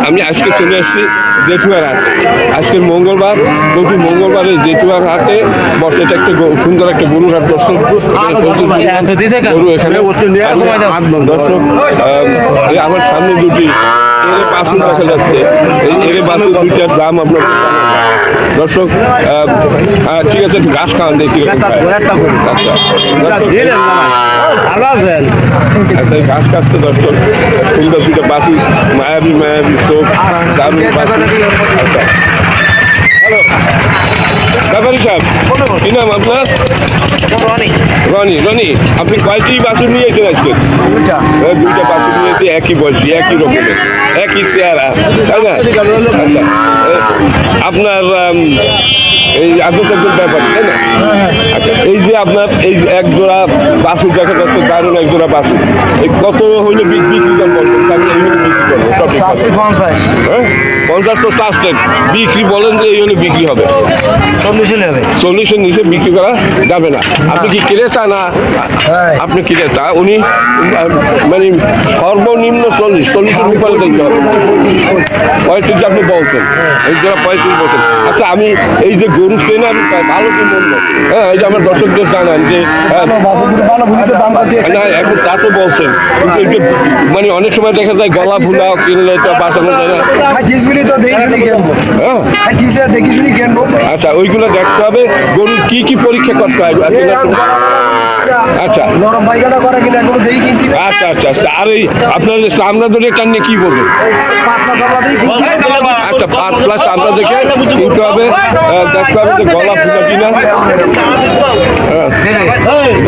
আমি আজকে চলে আসছি জেঠুয়ার হাটে। আজকের মঙ্গলবার, প্রতি মঙ্গলবারে জেঠুয়ার হাটে বসে। এটা একটা সুন্দর একটা গরুর হাট দর্শক। গরু এখানে দর্শক আমার সামনে দুটি এর বাছুর দেখা যাচ্ছে। এই এর বাছুর দুইটার দাম আপনার দর্শক ঠিক আছে, একটু ঘাস খাওয়ান দেখি ঘাস খাচ্ছে দর্শক। সুন্দর দুটো বাছুর, মায়াবী মায়াবী চোখ, দারুণ বাছুর। আচ্ছা, হ্যালো ব্যাপারী সাহেব, কি নাম আপনার? রনি। রনি, আপনি কয়টি বাছুর নিয়েছেন আজকে? দুইটা বাছুর নিয়েছি, একই বয়সী, একই রকমের, একই চেহারা, তাই না? আচ্ছা, আপনার এই আপনি তো একজন ব্যাপারী, তাই না? আচ্ছা, এই যে আপনার এই এক জোড়া বাছুর দেখা যাচ্ছে, দারুণ এক জোড়া বাছুর, এই কত হইলে বিক্রি দাম বলবেন? আমি এই হলে বিক্রি করবো সব। হ্যাঁ, 50 তো চাচ্ছেন, বিক্রি বলেন যে এই হলে বিক্রি হবে 40-এর নিচে বিক্রি করা যাবে না। আপনি কি ক্রেতা না? আপনি ক্রেতা, উনি মানে সর্বনিম্ন 40-এর উপরে দেখতে হবে। 35 আপনি বলছেন, এই যারা 35 বলছেন। আচ্ছা, আমি এই যে গরু চেনে আমি ভালো কি মূল্য, হ্যাঁ, এই যে আমার দর্শকদের জানান যে না, এখন তা তো বলছেন, কিন্তু মানে অনেক সময় দেখা যায় গলা ভুলা কিনলে তো বাঁচানো যায় না। আচ্ছা, ওইগুলো দেখতে হবে। গরুর কি কি পরীক্ষা করতে হয়? আচ্ছা আচ্ছা আচ্ছা আচ্ছা। আর এই আপনার চামড়া ধরে টানলে কি বলবেন? আচ্ছা, পাতলা চামড়া দেখে কিনতে হবে, দেখতে হবে যে গলা ফুলা কিনা।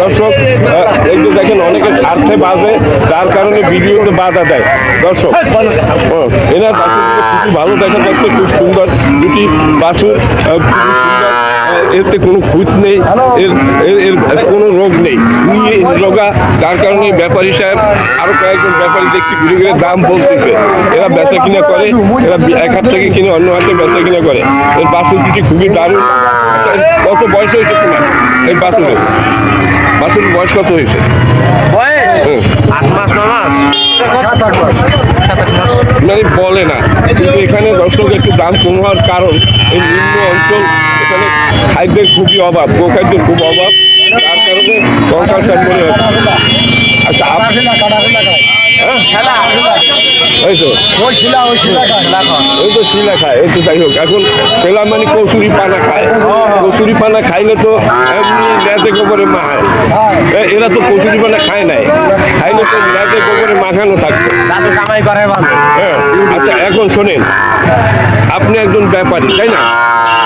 দর্শক, এই যে দেখেন অনেকে স্বার্থে বাজে, যার কারণে ভিডিওতে বাধা দেয়। দর্শক, এনার বাছুরগুলো খুবই ভালো দেখা যাচ্ছে, খুব সুন্দর দুটি বাছুর, খুবই সুন্দর। এতে কোনো খুঁত নেই, এর কোনো রোগ নেই, রোগা, যার কারণে ব্যাপারী সাহেব আরো কয়েকজন ব্যাপারী দেখছি ঘুরে ঘুরে দাম বলতেছে। এরা বেচা কিনা করে, এরা এক হাত থেকে কিনে অন্য হাতে বেচা কিনা করে। এর বাছুর দুটি খুবই দারুণ। কত বয়স হয়েছে তোমার এই বাছুরের? বাছুরের বয়স কত হয়েছে? 8 মাস 9 মাস মানে বলে না, কিন্তু এখানে দর্শক একটু দাম কম হওয়ার কারণ এই নিম্ন অঞ্চল, এখানে খাদ্যের খুবই অভাব, গোখাদ্যের খুব অভাব, যার কারণে দরকার সব মনে হচ্ছে। আচ্ছা, ওই তো শিলা খায়, এই তো যাই হোক। এখন পেলা মানে কচুরি পানা খায়, কচুরি পানা খাইলে তো এমনি লেজে গোবরে মাখায়। এরা তো কচুরি পানা খায় নাই, খাইলে তো লেজে গোবরে মাখানো থাকতো। হ্যাঁ, আচ্ছা, এখন শোনেন, আপনি একজন ব্যাপারী, তাই না?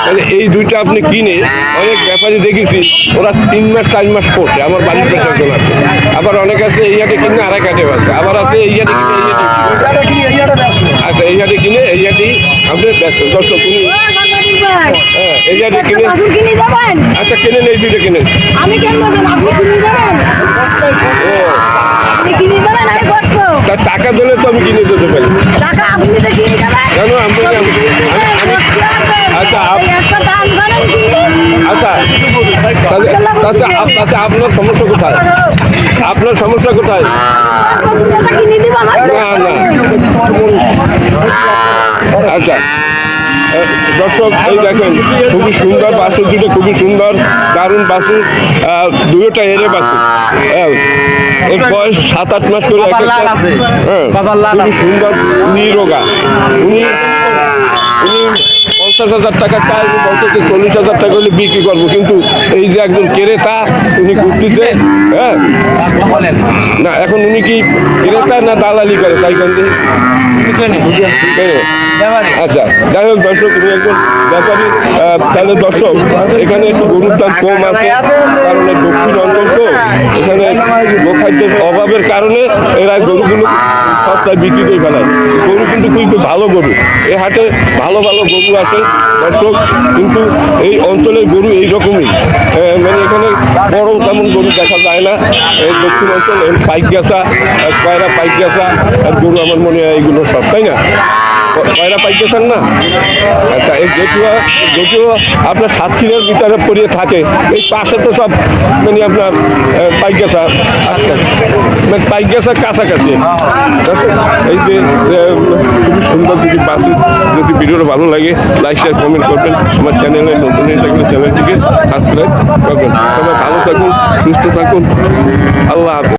তাহলে এই দুইটা আপনি কিনে, অনেক ব্যাপারী দেখেছি ওরা 3 মাস 4 মাস পড়ছে। আমার বাড়ির পেছনে একজন আছে, আবার অনেক আছে এই হাটে কিনে আরেক হাটে আছে, আবার আছে এই হাটে কিনে এই হাটে। আচ্ছা, এই হাটে কিনে এই হাটেই আপনি ব্যস্ত। দর্শক, উনি এই হাটে কিনে, আচ্ছা কিনেন, এই দুইটা কিনেন। টাকা দিলে তো আমি কিনে দিতে পারি। কেন? আচ্ছা আচ্ছা, আচ্ছা, আপনার সমস্যা কোথায়? আপনার সমস্যা কোথায়? না না, আচ্ছা দর্শক, এই দেখেন খুবই সুন্দর বাছুর দুটো, খুবই সুন্দর দারুণ বাছুর, দুটোটা এরে বাছুর। এর বয়স 7-8 মাস করে। খুবই সুন্দর নিরোগা। উনি 50,000 টাকা চাই, বলতেছে 40,000 টাকা হলে বিক্রি করবো, কিন্তু এই যে একজন ক্রেতা উনি ঘুরতেছে। হ্যাঁ না, এখন উনি কি ক্রেতা না দালালি করে? তাই কিন্তু আচ্ছা, যাই হোক দর্শক, উনি একজন ব্যাপারী। তাহলে দর্শক, এখানে একটু গরুর দাম কম আছে, কারণ দক্ষিণ অঞ্চল তো, এখানে গোখাদ্যের অভাবের কারণে এরা গরুগুলো সস্তায় বিক্রি করে ফেলায়। গরু কিন্তু খুব ভালো গরু, এ হাটে ভালো ভালো গরু আছে দর্শক, কিন্তু এই অঞ্চলের গরু এইরকমই, মানে এখানে বড় তেমন গরু দেখা যায় না। এই দক্ষিণ অঞ্চল পাইক গেছা, কয়রা পাইক গেছা আর গরু, আমার মনে হয় এইগুলো সব, তাই না? পয়রা পাইতেছেন না? আচ্ছা, এই যেটিও আপনার সাতক্ষীরার ভিতরে পড়িয়ে থাকে, এই পাশে তো সব মানে আপনার পাইকেছা, আচ্ছা মানে পাইকেছা কাছাকাছি। এই যে খুবই সুন্দর দুটি বাসি, যদি ভিডিওটা ভালো লাগে লাইক শেয়ার কমেন্ট করবেন, আমার চ্যানেলে নতুন হয়ে থাকলে চ্যানেলটিকে সাবস্ক্রাইব করবেন। সবাই ভালো থাকুন, সুস্থ থাকুন, আল্লাহ হাফেজ।